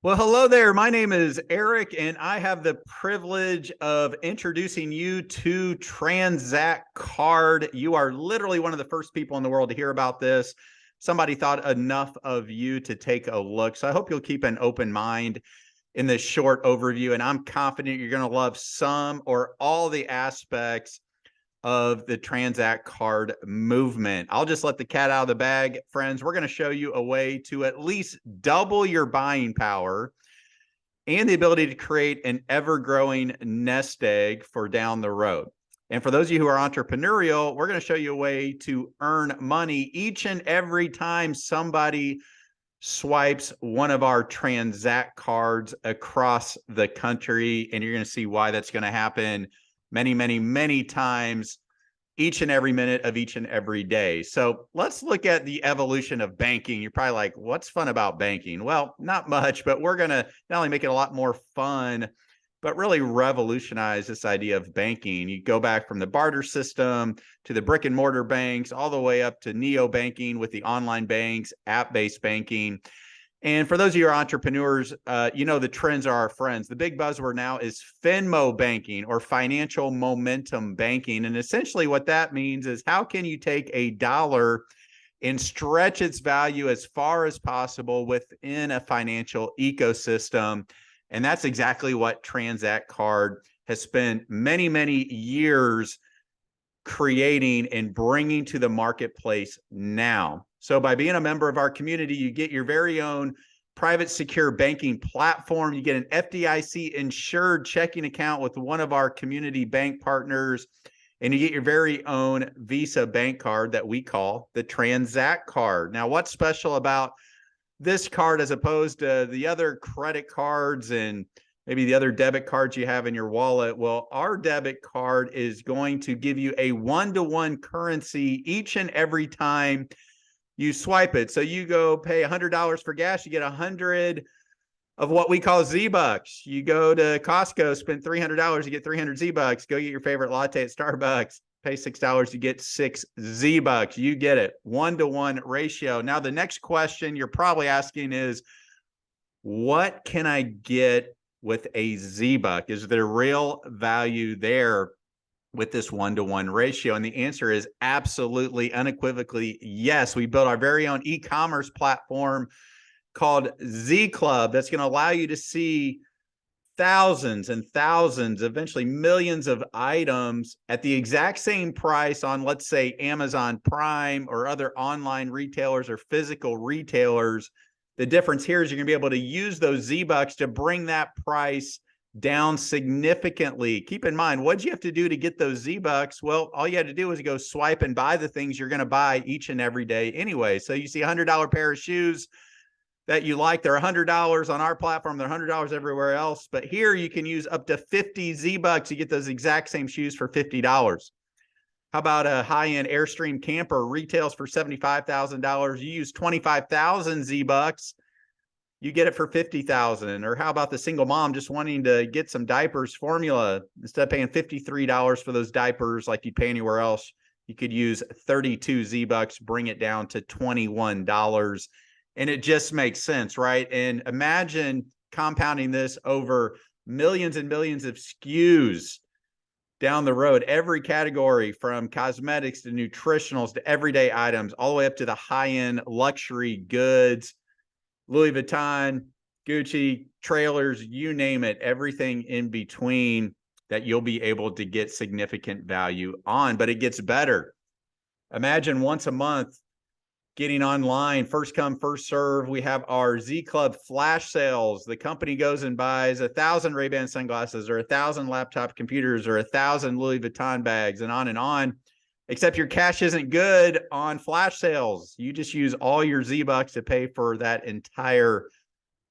Well, hello there. My name is Eric, and I have the privilege of introducing you to Transact Card. You are literally one of the first people in the world to hear about this. Somebody thought enough of you to take a look. So I hope you'll keep an open mind in this short overview, and I'm confident you're going to love some or all the aspects of the Transact Card movement. I'll just let the cat out of the bag, friends. We're going to show you a way to at least double your buying power and the ability to create an ever-growing nest egg for down the road. And for those of you who are entrepreneurial, we're going to show you a way to earn money each and every time somebody swipes one of our Transact cards across the country. And you're going to see why that's going to happen many, many, many times each and every minute of each and every day. So let's look at the evolution of banking. You're probably like, what's fun about banking? Well, not much, but we're going to not only make it a lot more fun, but really revolutionize this idea of banking. You go back from the barter system to the brick and mortar banks, all the way up to neo banking with the online banks, app-based banking. And for those of you who are entrepreneurs, you know the trends are our friends. The big buzzword now is FINMO banking, or financial momentum banking. And essentially what that means is, how can you take a dollar and stretch its value as far as possible within a financial ecosystem? And that's exactly what Transact Card has spent many, many years creating and bringing to the marketplace now. So by being a member of our community, you get your very own private secure banking platform. You get an FDIC insured checking account with one of our community bank partners, and you get your very own Visa bank card that we call the Transact Card. Now, what's special about this card as opposed to the other credit cards and maybe the other debit cards you have in your wallet? Well, our debit card is going to give you a one-to-one currency each and every time you swipe it. So you go pay $100 for gas, you get 100 of what we call ZBucks. You go to Costco, spend $300, you get 300 ZBucks. Go get your favorite latte at Starbucks, pay $6, you get 6 ZBucks. You get it, one-to-one ratio. Now, the next question you're probably asking is, what can I get with a ZBuck? Is there real value there with this one-to-one ratio? And the answer is absolutely, unequivocally yes. We built our very own e-commerce platform called ZClub that's going to allow you to see thousands and thousands, eventually millions of items at the exact same price on, let's say, Amazon Prime or other online retailers or physical retailers. The difference here is you're going to be able to use those ZBucks to bring that price down significantly. Keep in mind, what did you have to do to get those ZBucks? Well, all you had to do was go swipe and buy the things you're going to buy each and every day anyway. So you see a $100 pair of shoes that you like, they're $100 on our platform, they're $100 everywhere else. But here you can use up to 50 ZBucks to get those exact same shoes for $50. How about a high-end Airstream camper retails for $75,000? You use 25,000 ZBucks, you get it for 50,000. Or how about the single mom just wanting to get some diapers formula? Instead of paying $53 for those diapers like you pay anywhere else, you could use 32 ZBucks, bring it down to $21. And it just makes sense, right? And imagine compounding this over millions and millions of SKUs down the road, every category from cosmetics to nutritionals to everyday items, all the way up to the high-end luxury goods, Louis Vuitton, Gucci, trailers, you name it, everything in between that you'll be able to get significant value on. But it gets better. Imagine once a month getting online, first come, first serve. We have our ZClub flash sales. The company goes and buys 1,000 Ray-Ban sunglasses or 1,000 laptop computers or 1,000 Louis Vuitton bags, and on, except your cash isn't good on flash sales. You just use all your ZBucks to pay for that entire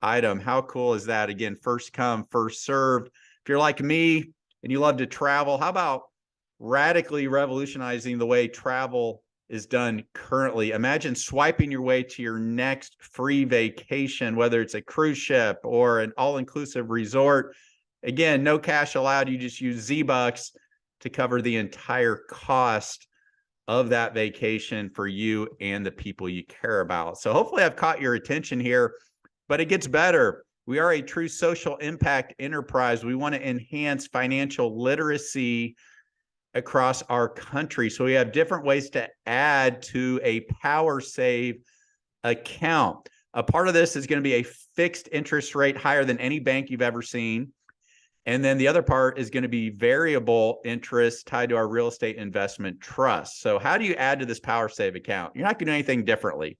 item. How cool is that? Again, first come, first served. If you're like me and you love to travel, how about radically revolutionizing the way travel is done currently? Imagine swiping your way to your next free vacation, whether it's a cruise ship or an all-inclusive resort. Again, no cash allowed. You just use ZBucks to cover the entire cost of that vacation for you and the people you care about. So hopefully I've caught your attention here, but it gets better. We are a true social impact enterprise. We want to enhance financial literacy across our country. So we have different ways to add to a PowerSave account. A part of this is going to be a fixed interest rate higher than any bank you've ever seen. And then the other part is going to be variable interest tied to our real estate investment trust. So how do you add to this PowerSave account? You're not going to do anything differently.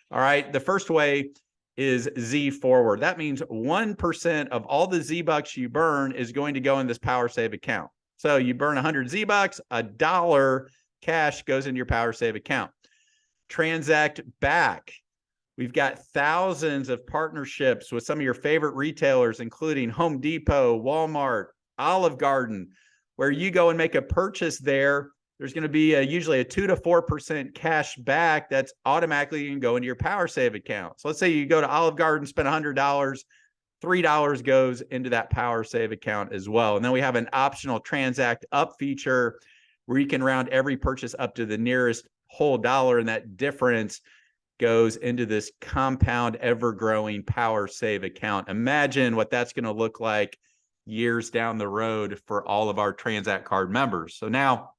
All right. The first way is Z forward. That means 1% of all the ZBucks you burn is going to go in this PowerSave account. So you burn 100 ZBucks, $1 cash goes into your PowerSave account. Transact back. We've got thousands of partnerships with some of your favorite retailers, including Home Depot, Walmart, Olive Garden, where you go and make a purchase there. There's going to be usually a 2 to 4% cash back that's automatically going to go into your PowerSave account. So let's say you go to Olive Garden, spend $100, $3 goes into that PowerSave account as well. And then we have an optional transact up feature where you can round every purchase up to the nearest whole dollar, and that difference goes into this compound, ever-growing PowerSave account. Imagine what that's going to look like years down the road for all of our Transact card members. So now,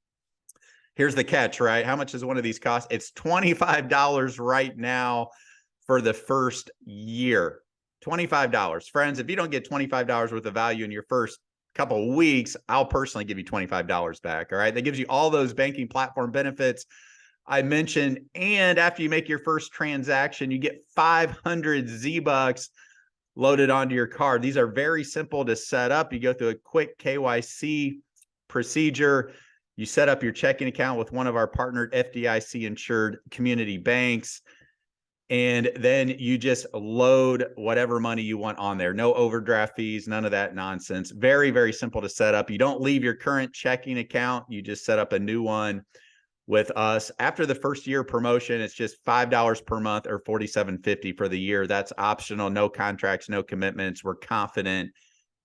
here's the catch, right? How much does one of these cost? It's $25 right now for the first year. $25. Friends, if you don't get $25 worth of value in your first couple of weeks, I'll personally give you $25 back, all right? That gives you all those banking platform benefits I mentioned, and after you make your first transaction, you get 500 ZBucks loaded onto your card. These are very simple to set up. You go through a quick KYC procedure. You set up your checking account with one of our partnered FDIC insured community banks, and then you just load whatever money you want on there. No overdraft fees, none of that nonsense. Very, very simple to set up. You don't leave your current checking account. You just set up a new one with us. After the first year promotion, it's just $5 per month or $47.50 for the year. That's optional, no contracts, no commitments. We're confident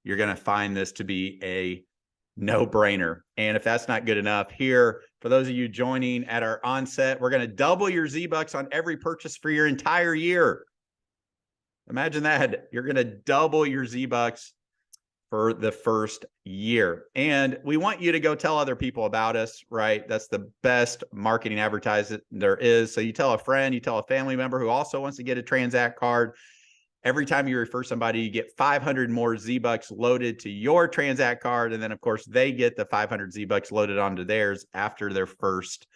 you're going to find this to be a no-brainer. And if that's not good enough, here, for those of you joining at our onset, we're going to double your ZBucks on every purchase for your entire year. Imagine that. You're going to double your ZBucks for the first year. And we want you to go tell other people about us, right? That's the best marketing advertisement there is. So you tell a friend, you tell a family member who also wants to get a Transact card. Every time you refer somebody, you get 500 more ZBucks loaded to your Transact card. And then, of course, they get the 500 ZBucks loaded onto theirs after their first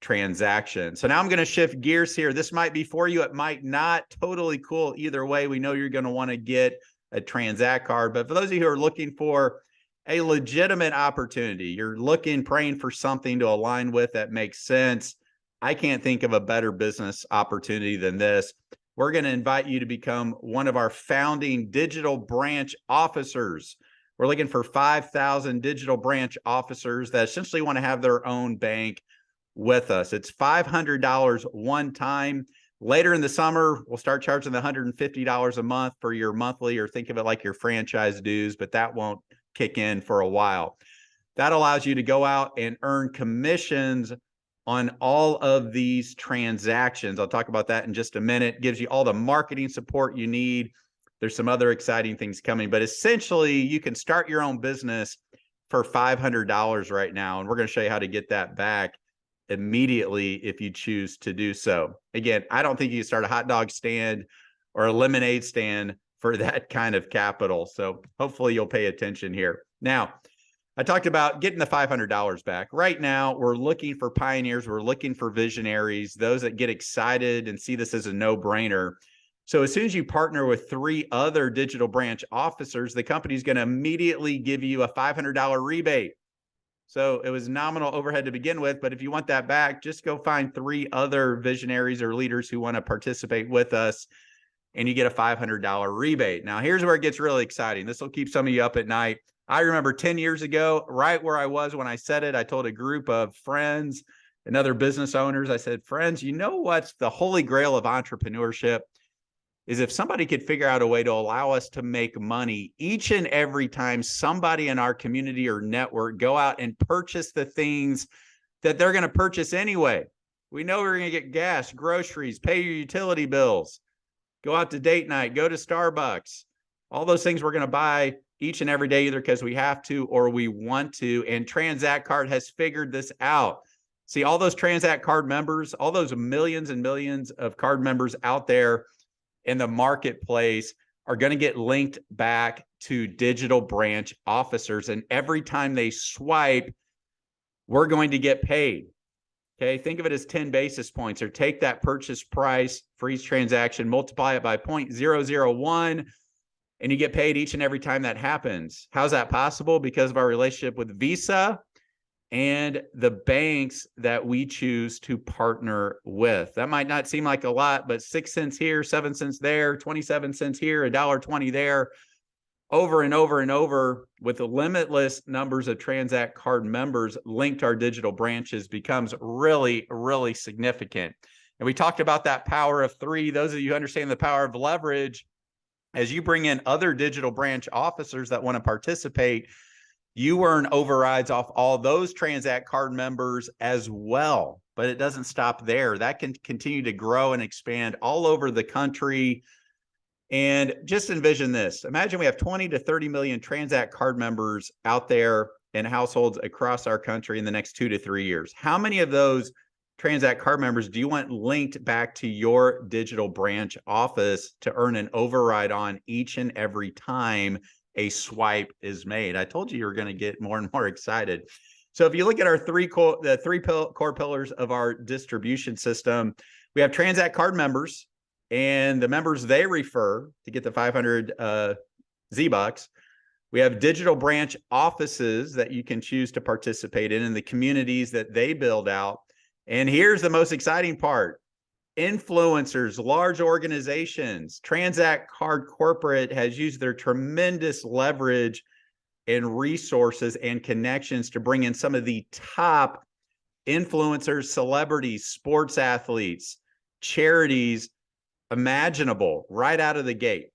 transaction. So now I'm going to shift gears here. This might be for you. It might not. Totally cool. Either way, we know you're going to want to get a Transact card. But for those of you who are looking for a legitimate opportunity, you're looking, praying for something to align with that makes sense. I can't think of a better business opportunity than this. We're going to invite you to become one of our founding digital branch officers. We're looking for 5,000 digital branch officers that essentially want to have their own bank with us. It's $500 one time. Later in the summer, we'll start charging the $150 a month for your monthly, or think of it like your franchise dues, but that won't kick in for a while. That allows you to go out and earn commissions on all of these transactions. I'll talk about that in just a minute. Gives you all the marketing support you need. There's some other exciting things coming, but essentially you can start your own business for $500 right now. And we're going to show you how to get that back immediately if you choose to do so. Again, I don't think you can start a hot dog stand or a lemonade stand for that kind of capital. So hopefully you'll pay attention here. Now, I talked about getting the $500 back. Right now, we're looking for pioneers. We're looking for visionaries, those that get excited and see this as a no-brainer. So as soon as you partner with 3 other digital branch officers, the company's going to immediately give you a $500 rebate. So it was nominal overhead to begin with, but if you want that back, just go find 3 other visionaries or leaders who want to participate with us, and you get a $500 rebate. Now, here's where it gets really exciting. This will keep some of you up at night. I remember 10 years ago, right where I was when I said it, I told a group of friends and other business owners, I said, friends, you know what's the holy grail of entrepreneurship? Is if somebody could figure out a way to allow us to make money each and every time somebody in our community or network go out and purchase the things that they're going to purchase anyway. We know we're going to get gas, groceries, pay your utility bills, go out to date night, go to Starbucks. All those things we're going to buy each and every day, either because we have to or we want to. And Transact Card has figured this out. See, all those Transact Card members, all those millions and millions of card members out there in the marketplace are going to get linked back to digital branch officers. And every time they swipe, we're going to get paid. Okay, think of it as 10 basis points, or take that purchase price for each transaction, multiply it by 0.001, and you get paid each and every time that happens. How's that possible? Because of our relationship with Visa and the banks that we choose to partner with. That might not seem like a lot, but 6 cents here, 7 cents there, 27 cents here, $1.20 there, over and over and over, with the limitless numbers of Transact Card members linked to our digital branches, becomes really, really significant. And we talked about that power of 3. Those of you who understand the power of leverage, as you bring in other digital branch officers that want to participate, you earn overrides off all those Transact Card members as well. But it doesn't stop there. That can continue to grow and expand all over the country. And just envision this. Imagine we have 20 to 30 million Transact Card members out there in households across our country in the next 2 to 3 years. How many of those Transact Card members do you want linked back to your digital branch office to earn an override on each and every time a swipe is made? I told you were going to get more and more excited. So if you look at our the three core pillars of our distribution system, we have Transact Card members and the members they refer to get the 500 ZBucks. We have digital branch offices that you can choose to participate in, and the communities that they build out. And here's the most exciting part: influencers, large organizations. Transact Card Corporate has used their tremendous leverage and resources and connections to bring in some of the top influencers, celebrities, sports athletes, charities imaginable right out of the gate.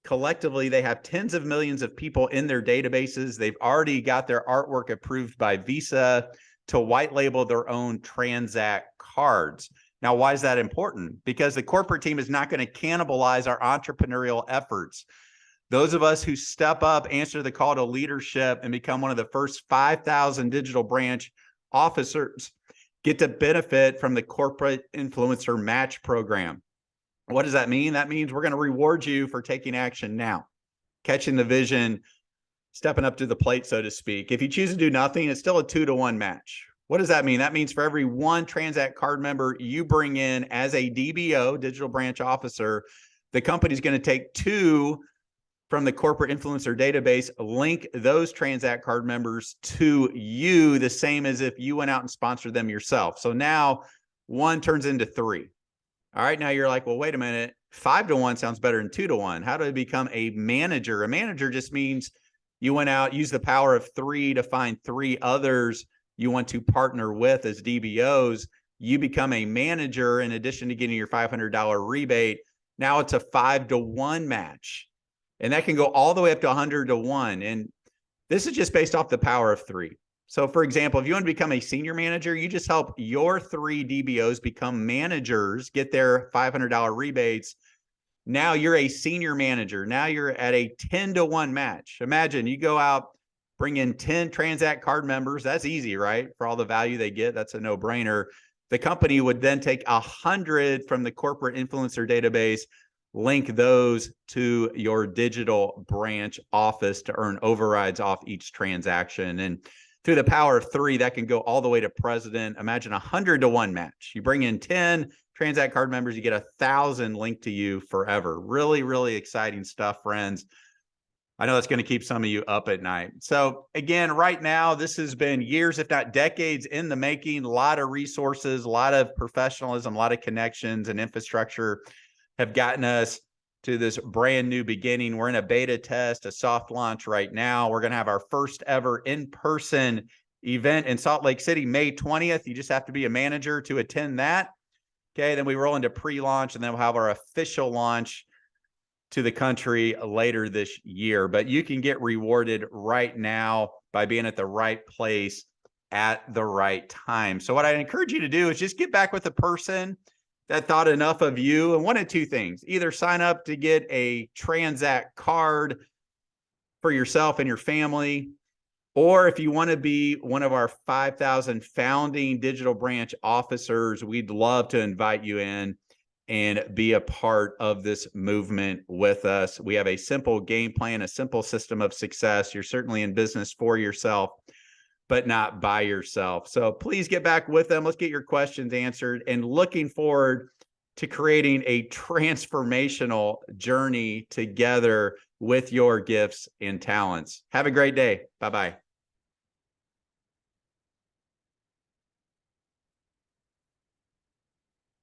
Collectively, they have tens of millions of people in their databases. They've already got their artwork approved by Visa to white label their own Transact cards. Now, why is that important? Because the corporate team is not going to cannibalize our entrepreneurial efforts. Those of us who step up, answer the call to leadership, and become one of the first 5,000 digital branch officers get to benefit from the corporate influencer match program. What does that mean? That means we're going to reward you for taking action now, catching the vision, stepping up to the plate, so to speak. If you choose to do nothing, it's still a 2-to-1 match. What does that mean? That means for every one Transact Card member you bring in as a DBO, digital branch officer, the company's going to take 2 from the corporate influencer database, link those Transact Card members to you, the same as if you went out and sponsored them yourself. So now 1 turns into 3. All right, now you're like, well, wait a minute, 5-to-1 sounds better than 2-to-1. How do I become a manager? A manager just means you went out, used the power of 3 to find 3 others you want to partner with as DBOs. You become a manager in addition to getting your $500 rebate. Now it's a 5-to-1 match. And that can go all the way up to 100-to-1. And this is just based off the power of 3. So for example, if you want to become a senior manager, you just help your 3 DBOs become managers, get their $500 rebates. Now you're a senior manager. Now you're at a 10-to-1 match. Imagine you go out, bring in 10 Transact Card members. That's easy, right? For all the value they get, that's a no-brainer. The company would then take 100 from the corporate influencer database, link those to your digital branch office to earn overrides off each transaction. And through the power of 3, that can go all the way to president. Imagine a 100-to-1 match. You bring in 10 Transact Card members, you get 1,000 linked to you forever. Really, really exciting stuff, friends. I know that's going to keep some of you up at night. So again, right now, this has been years, if not decades in the making. A lot of resources, a lot of professionalism, a lot of connections and infrastructure have gotten us to this brand new beginning. We're in a beta test, a soft launch right now. We're going to have our first ever in-person event in Salt Lake City, May 20th. You just have to be a manager to attend that. Okay, then we roll into pre-launch, and then we'll have our official launch to the country later this year. But you can get rewarded right now by being at the right place at the right time. So what I encourage you to do is just get back with a person that thought enough of you and wanted two things: either sign up to get a transact card for yourself and your family, or if you want to be one of our 5,000 founding digital branch officers, we'd love to invite you in and be a part of this movement with us. We have a simple game plan, a simple system of success. You're certainly in business for yourself, but not by yourself. So please get back with them. Let's get your questions answered, and looking forward to creating a transformational journey together with your gifts and talents. Have a great day. Bye-bye.